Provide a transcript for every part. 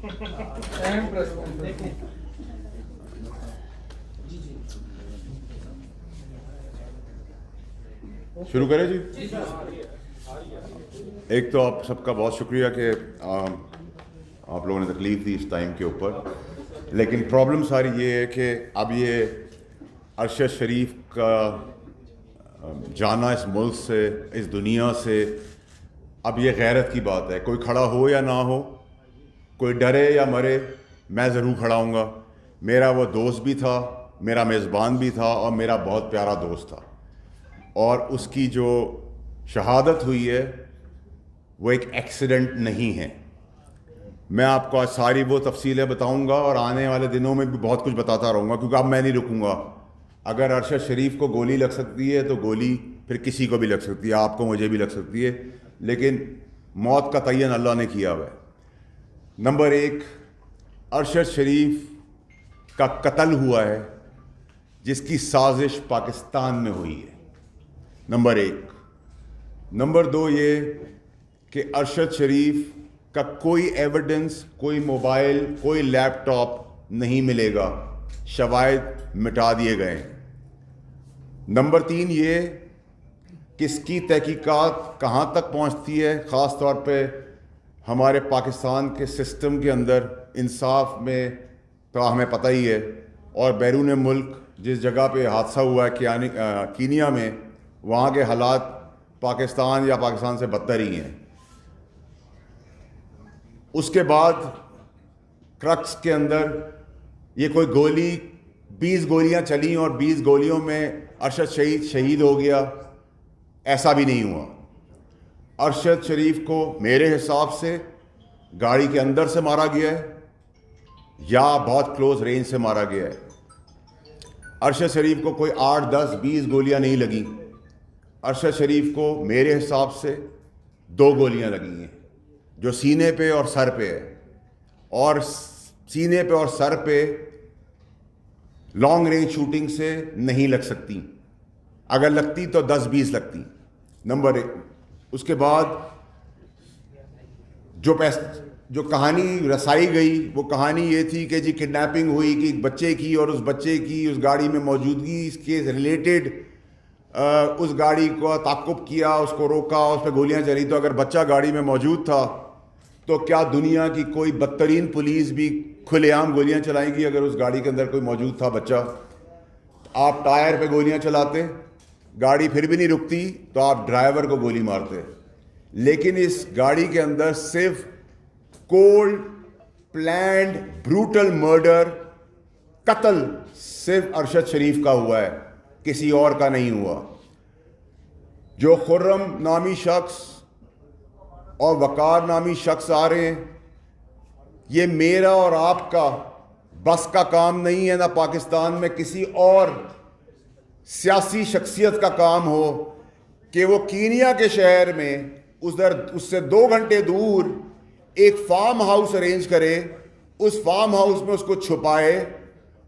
شروع کریں جی. ایک تو آپ سب کا بہت شکریہ کہ آپ لوگوں نے تکلیف دی اس ٹائم کے اوپر، لیکن پرابلم ساری یہ ہے کہ اب یہ ارشد شریف کا جانا اس ملک سے، اس دنیا سے، اب یہ غیرت کی بات ہے. کوئی کھڑا ہو یا نہ ہو، کوئی ڈرے یا مرے، میں ضرور کھڑا ہوں گا. میرا وہ دوست بھی تھا، میرا میزبان بھی تھا، اور میرا بہت پیارا دوست تھا، اور اس کی جو شہادت ہوئی ہے وہ ایک ایکسیڈنٹ نہیں ہے. میں آپ کو آج ساری وہ تفصیلیں بتاؤں گا، اور آنے والے دنوں میں بھی بہت کچھ بتاتا رہوں گا، کیونکہ اب میں نہیں رکوں گا. اگر ارشد شریف کو گولی لگ سکتی ہے تو گولی پھر کسی کو بھی لگ سکتی ہے، آپ کو، مجھے بھی لگ سکتی ہے، لیکن موت کا تعین اللہ نے کیا ہوا ہے. نمبر ایک، ارشد شریف کا قتل ہوا ہے جس کی سازش پاکستان میں ہوئی ہے، نمبر ایک. نمبر دو یہ کہ ارشد شریف کا کوئی ایویڈنس، کوئی موبائل، کوئی لیپ ٹاپ نہیں ملے گا، شواہد مٹا دیے گئے. نمبر تین یہ کہ اس کی تحقیقات کہاں تک پہنچتی ہے، خاص طور پہ ہمارے پاکستان کے سسٹم کے اندر انصاف میں، تو ہمیں پتہ ہی ہے، اور بیرون ملک جس جگہ پہ حادثہ ہوا ہے کینیا میں، وہاں کے حالات پاکستان یا پاکستان سے بدتر ہی ہیں. اس کے بعد کرکس کے اندر یہ کوئی گولی، 20 گولیاں چلیں اور 20 گولیوں میں ارشد شہید ہو گیا، ایسا بھی نہیں ہوا. ارشد شریف کو میرے حساب سے گاڑی کے اندر سے مارا گیا ہے یا بہت کلوز رینج سے مارا گیا ہے. ارشد شریف کو کوئی 8، 10، 20 گولیاں نہیں لگیں. ارشد شریف کو میرے حساب سے 2 گولیاں لگی ہیں، جو سینے پہ اور سر پہ ہے، اور سینے پہ اور سر پہ لانگ رینج شوٹنگ سے نہیں لگ سکتی، اگر لگتی تو 10-20 لگتی. نمبر ایک. اس کے بعد جو کہانی رسائی گئی، وہ کہانی یہ تھی کہ جی کڈنیپنگ ہوئی کہ ایک بچے کی، اور اس بچے کی اس گاڑی میں موجودگی اس کے ریلیٹڈ، اس گاڑی کو تعاقب کیا، اس کو روکا، اس پہ گولیاں چلی. تو اگر بچہ گاڑی میں موجود تھا تو کیا دنیا کی کوئی بدترین پولیس بھی کھلے عام گولیاں چلائیں گی؟ اگر اس گاڑی کے اندر کوئی موجود تھا بچہ، آپ ٹائر پہ گولیاں چلاتے، گاڑی پھر بھی نہیں رکتی تو آپ ڈرائیور کو گولی مارتے. لیکن اس گاڑی کے اندر صرف کولڈ پلانڈ بروٹل مرڈر، قتل صرف ارشد شریف کا ہوا ہے، کسی اور کا نہیں ہوا. جو خرم نامی شخص اور وقار نامی شخص آ رہے ہیں، یہ میرا اور آپ کا بس کا کام نہیں ہے، نہ پاکستان میں کسی اور سیاسی شخصیت کا کام ہو کہ وہ کینیا کے شہر میں اس سے 2 گھنٹے دور ایک فارم ہاؤس ارینج کرے، اس فارم ہاؤس میں اس کو چھپائے،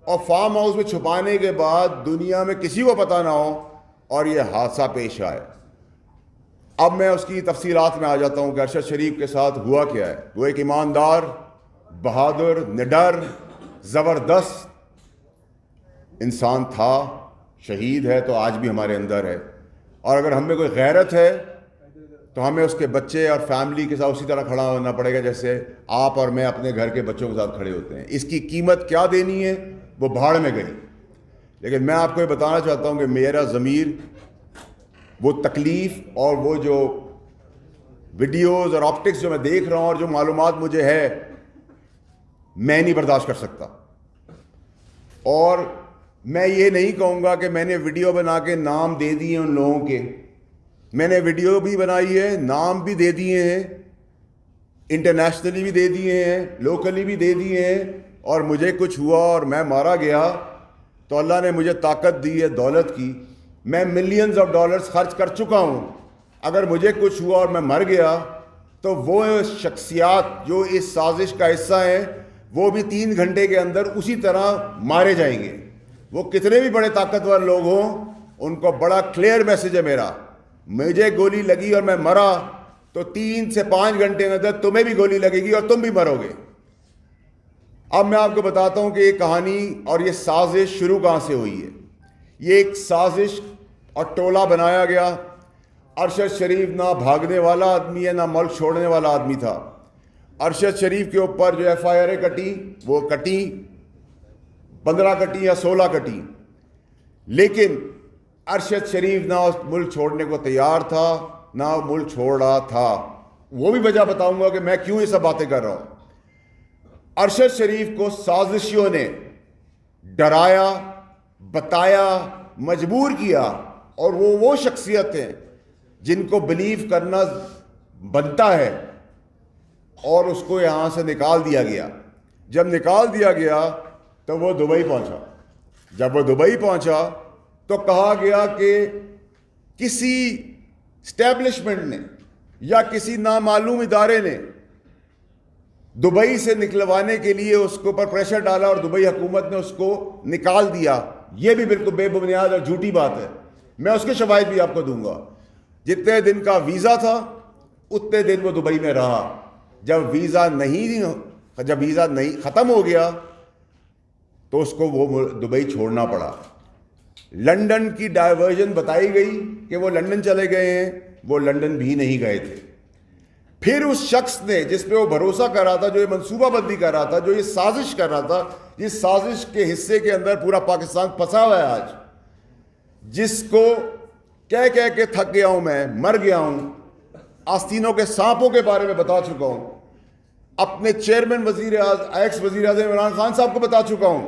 اور فارم ہاؤس میں چھپانے کے بعد دنیا میں کسی کو پتہ نہ ہو، اور یہ حادثہ پیش آئے. اب میں اس کی تفصیلات میں آ جاتا ہوں کہ ارشد شریف کے ساتھ ہوا کیا ہے. وہ ایک ایماندار، بہادر، نڈر، زبردست انسان تھا، شہید ہے تو آج بھی ہمارے اندر ہے. اور اگر ہم میں کوئی غیرت ہے تو ہمیں اس کے بچے اور فیملی کے ساتھ اسی طرح کھڑا ہونا پڑے گا جیسے آپ اور میں اپنے گھر کے بچوں کے ساتھ کھڑے ہوتے ہیں. اس کی قیمت کیا دینی ہے وہ بھاڑ میں گئی. لیکن میں آپ کو یہ بتانا چاہتا ہوں کہ میرا ضمیر وہ تکلیف اور وہ جو ویڈیوز اور آپٹکس جو میں دیکھ رہا ہوں اور جو معلومات مجھے ہے، میں نہیں برداشت کر سکتا. اور میں یہ نہیں کہوں گا کہ میں نے ویڈیو بنا کے نام دے دیے ان لوگوں کے. میں نے ویڈیو بھی بنائی ہے، نام بھی دے دیے ہیں، انٹرنیشنلی بھی دے دیے ہیں، لوکلی بھی دے دیے ہیں. اور مجھے کچھ ہوا اور میں مارا گیا تو اللہ نے مجھے طاقت دی ہے دولت کی. میں ملینز آف ڈالرز خرچ کر چکا ہوں. اگر مجھے کچھ ہوا اور میں مر گیا تو وہ شخصیات جو اس سازش کا حصہ ہیں وہ بھی 3 گھنٹے کے اندر اسی طرح مارے جائیں گے. وہ کتنے بھی بڑے طاقتور لوگ ہوں، ان کو بڑا کلیئر میسج ہے میرا. مجھے گولی لگی اور میں مرا تو 3 سے 5 گھنٹے کے اندر تمہیں بھی گولی لگے گی اور تم بھی مرو گے. اب میں آپ کو بتاتا ہوں کہ یہ کہانی اور یہ سازش شروع کہاں سے ہوئی ہے. یہ ایک سازش اور ٹولہ بنایا گیا. ارشد شریف نہ بھاگنے والا آدمی ہے نہ ملک چھوڑنے والا آدمی تھا. ارشد شریف کے اوپر جو ایف آئی آریں کٹی وہ کٹی 15 کٹی یا 16 کٹی, لیکن ارشد شریف نہ اس ملک چھوڑنے کو تیار تھا نہ ملک چھوڑ رہا تھا. وہ بھی وجہ بتاؤں گا کہ میں کیوں یہ سب باتیں کر رہا ہوں. ارشد شریف کو سازشیوں نے ڈرایا, بتایا, مجبور کیا, اور وہ شخصیت ہیں جن کو بلیو کرنا بنتا ہے, اور اس کو یہاں سے نکال دیا گیا. جب نکال دیا گیا تو وہ دبئی پہنچا. جب وہ دبئی پہنچا تو کہا گیا کہ کسی اسٹیبلشمنٹ نے یا کسی نامعلوم ادارے نے دبئی سے نکلوانے کے لیے اس کے اوپر پریشر ڈالا اور دبئی حکومت نے اس کو نکال دیا. یہ بھی بالکل بے بنیاد اور جھوٹی بات ہے. میں اس کے شواہد بھی آپ کو دوں گا. جتنے دن کا ویزا تھا اتنے دن وہ دبئی میں رہا. جب ویزا نہیں ختم ہو گیا تو اس کو وہ دبئی چھوڑنا پڑا. لنڈن کی ڈائیورژن بتائی گئی کہ وہ لنڈن چلے گئے ہیں, وہ لنڈن بھی نہیں گئے تھے. پھر اس شخص نے جس پہ وہ بھروسہ کر رہا تھا, جو یہ منصوبہ بندی کر رہا تھا, جو یہ سازش کر رہا تھا, جس سازش کے حصے کے اندر پورا پاکستان پھنسا ہوا ہے آج, جس کو کہہ کہہ کے تھک گیا ہوں, میں مر گیا ہوں, آستینوں کے سانپوں کے بارے میں بتا چکا ہوں, اپنے چیئرمین ایکس وزیر اعظم عمران خان صاحب کو بتا چکا ہوں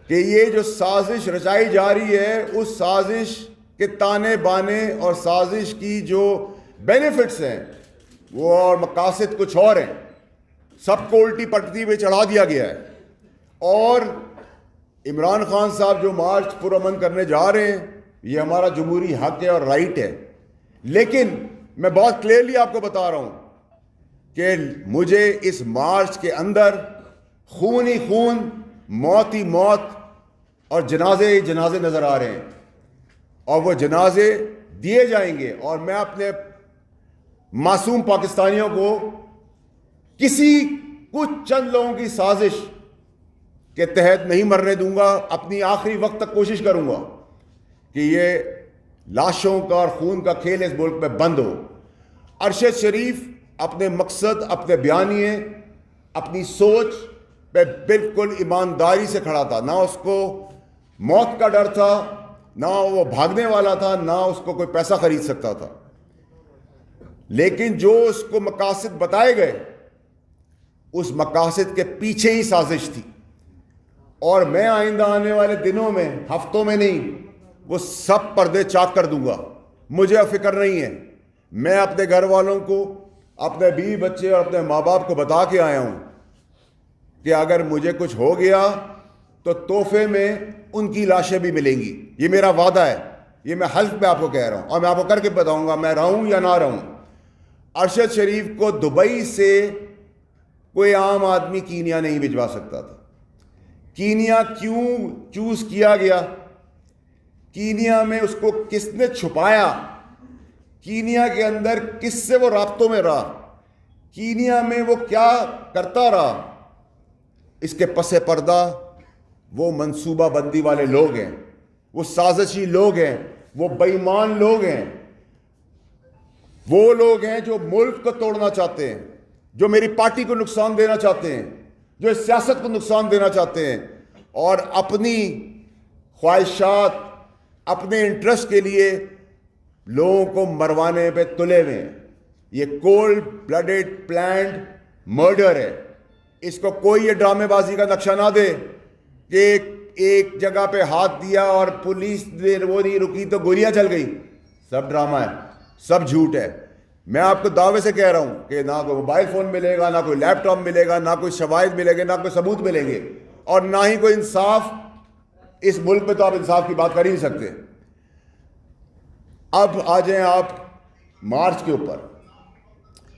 کہ یہ جو سازش رچائی جا رہی ہے, اس سازش کے تانے بانے اور سازش کی جو بینیفٹس ہیں وہ اور مقاصد کچھ اور ہیں. سب کو الٹی پٹتی پہ چڑھا دیا گیا ہے. اور عمران خان صاحب جو مارچ پرامن کرنے جا رہے ہیں, یہ ہمارا جمہوری حق ہے اور رائٹ ہے, لیکن میں بہت کلیئرلی آپ کو بتا رہا ہوں کہ مجھے اس مارچ کے اندر خون ہی خون, موت ہی موت اور جنازے ہی جنازے نظر آ رہے ہیں, اور وہ جنازے دیے جائیں گے. اور میں اپنے معصوم پاکستانیوں کو کسی کچھ چند لوگوں کی سازش کے تحت نہیں مرنے دوں گا. اپنی آخری وقت تک کوشش کروں گا کہ یہ لاشوں کا اور خون کا کھیل اس ملک میں بند ہو. ارشد شریف اپنے مقصد, اپنے بیانیے, اپنی سوچ پہ بالکل ایمانداری سے کھڑا تھا. نہ اس کو موت کا ڈر تھا, نہ وہ بھاگنے والا تھا, نہ اس کو کوئی پیسہ خرید سکتا تھا. لیکن جو اس کو مقاصد بتائے گئے, اس مقاصد کے پیچھے ہی سازش تھی. اور میں آئندہ آنے والے دنوں میں, ہفتوں میں نہیں, وہ سب پردے چاک کر دوں گا. مجھے فکر نہیں ہے. میں اپنے گھر والوں کو, اپنے بیوی بچے اور اپنے ماں باپ کو بتا کے آیا ہوں کہ اگر مجھے کچھ ہو گیا تو تحفے میں ان کی لاشیں بھی ملیں گی. یہ میرا وعدہ ہے, یہ میں حلف پہ آپ کو کہہ رہا ہوں, اور میں آپ کو کر کے بتاؤں گا میں رہوں یا نہ رہوں. ارشد شریف کو دبئی سے کوئی عام آدمی کینیا نہیں بھجوا سکتا تھا. کینیا کیوں چوز کیا گیا؟ کینیا میں اس کو کس نے چھپایا؟ کینیا کے اندر کس سے وہ رابطوں میں رہا؟ کینیا میں وہ کیا کرتا رہا؟ اس کے پس پردہ وہ منصوبہ بندی والے لوگ ہیں, وہ سازشی لوگ ہیں, وہ بے ایمان لوگ ہیں, وہ لوگ ہیں جو ملک کو توڑنا چاہتے ہیں, جو میری پارٹی کو نقصان دینا چاہتے ہیں, جو اس سیاست کو نقصان دینا چاہتے ہیں, اور اپنی خواہشات, اپنے انٹرسٹ کے لیے لوگوں کو مروانے پہ تلے ہوئے ہیں. یہ کولڈ بلڈڈ پلانڈ مرڈر ہے. اس کو کوئی یہ ڈرامے بازی کا نقشہ نہ دے کہ ایک جگہ پہ ہاتھ دیا اور پولیس نے وہ نہیں رکی تو گولیاں چل گئی. سب ڈرامہ ہے, سب جھوٹ ہے. میں آپ کو دعوے سے کہہ رہا ہوں کہ نہ کوئی موبائل فون ملے گا, نہ کوئی لیپ ٹاپ ملے گا, نہ کوئی شواہد ملے گے, نہ کوئی ثبوت ملیں گے, اور نہ ہی کوئی انصاف. اس ملک میں تو آپ انصاف کی بات کر ہی نہیں سکتے. اب آ جائیں آپ مارچ کے اوپر.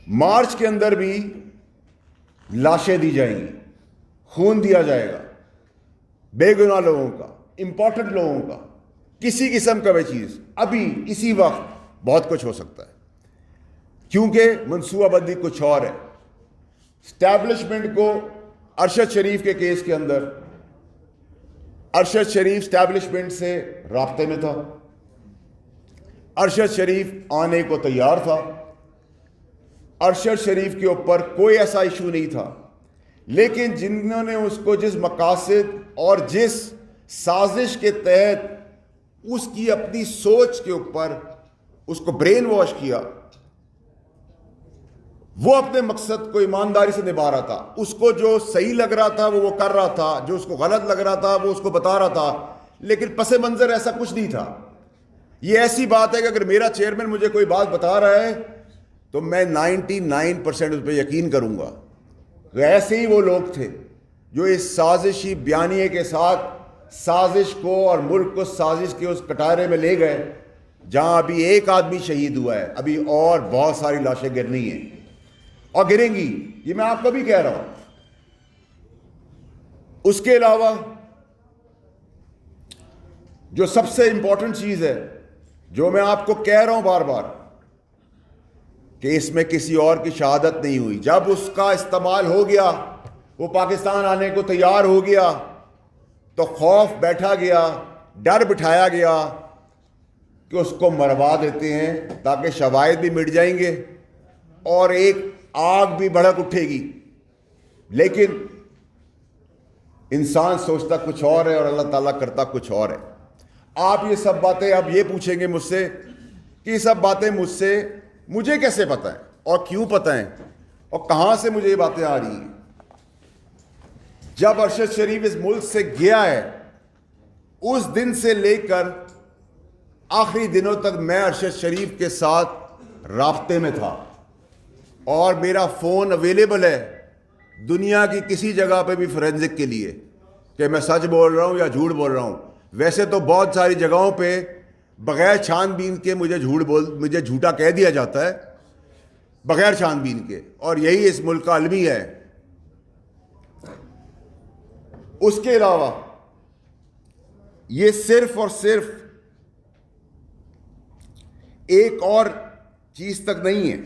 مارچ کے اندر بھی لاشیں دی جائیں گی, خون دیا جائے گا, بے گناہ لوگوں کا, امپورٹنٹ لوگوں کا, کسی قسم کا بھی چیز. ابھی اسی وقت بہت کچھ ہو سکتا ہے, کیونکہ منصوبہ بندی کچھ اور ہے. اسٹیبلشمنٹ کو ارشد شریف کے کیس کے اندر ارشد شریف اسٹیبلشمنٹ سے رابطے میں تھا، ارشد شریف آنے کو تیار تھا، ارشد شریف کے اوپر کوئی ایسا ایشو نہیں تھا، لیکن جنہوں نے اس کو جس مقاصد اور جس سازش کے تحت اس کی اپنی سوچ کے اوپر اس کو برین واش کیا، وہ اپنے مقصد کو ایمانداری سے نبھا رہا تھا، اس کو جو صحیح لگ رہا تھا وہ کر رہا تھا، جو اس کو غلط لگ رہا تھا وہ اس کو بتا رہا تھا، لیکن پس منظر ایسا کچھ نہیں تھا۔ یہ ایسی بات ہے کہ اگر میرا چیئرمین مجھے کوئی بات بتا رہا ہے تو میں 99% اس پہ یقین کروں گا۔ تو ایسے ہی وہ لوگ تھے جو اس سازشی بیانیے کے ساتھ سازش کو اور ملک کو سازش کے اس کٹارے میں لے گئے جہاں ابھی ایک آدمی شہید ہوا ہے، ابھی اور بہت ساری لاشیں گرنی ہیں اور گریں گی، یہ میں آپ کو بھی کہہ رہا ہوں۔ اس کے علاوہ جو سب سے امپورٹنٹ چیز ہے، جو میں آپ کو کہہ رہا ہوں بار بار، کہ اس میں کسی اور کی شہادت نہیں ہوئی۔ جب اس کا استعمال ہو گیا، وہ پاکستان آنے کو تیار ہو گیا، تو خوف بیٹھا گیا، ڈر بٹھایا گیا کہ اس کو مروا دیتے ہیں تاکہ شواہد بھی مٹ جائیں گے اور ایک آگ بھی بھڑک اٹھے گی۔ لیکن انسان سوچتا کچھ اور ہے اور اللہ تعالیٰ کرتا کچھ اور ہے۔ آپ یہ سب باتیں اب یہ پوچھیں گے مجھ سے کہ یہ سب باتیں مجھے کیسے پتہ ہیں اور کیوں پتہ ہیں اور کہاں سے مجھے یہ باتیں آ رہی ہیں؟ جب ارشد شریف اس ملک سے گیا ہے، اس دن سے لے کر آخری دنوں تک میں ارشد شریف کے ساتھ رابطے میں تھا اور میرا فون اویلیبل ہے دنیا کی کسی جگہ پہ بھی فورینزک کے لیے کہ میں سچ بول رہا ہوں یا جھوٹ بول رہا ہوں۔ ویسے تو بہت ساری جگہوں پہ بغیر چھان بین کے مجھے جھوٹا کہہ دیا جاتا ہے، بغیر چھان بین کے، اور یہی اس ملک کا المیہ ہے۔ اس کے علاوہ یہ صرف اور صرف ایک اور چیز تک نہیں ہے،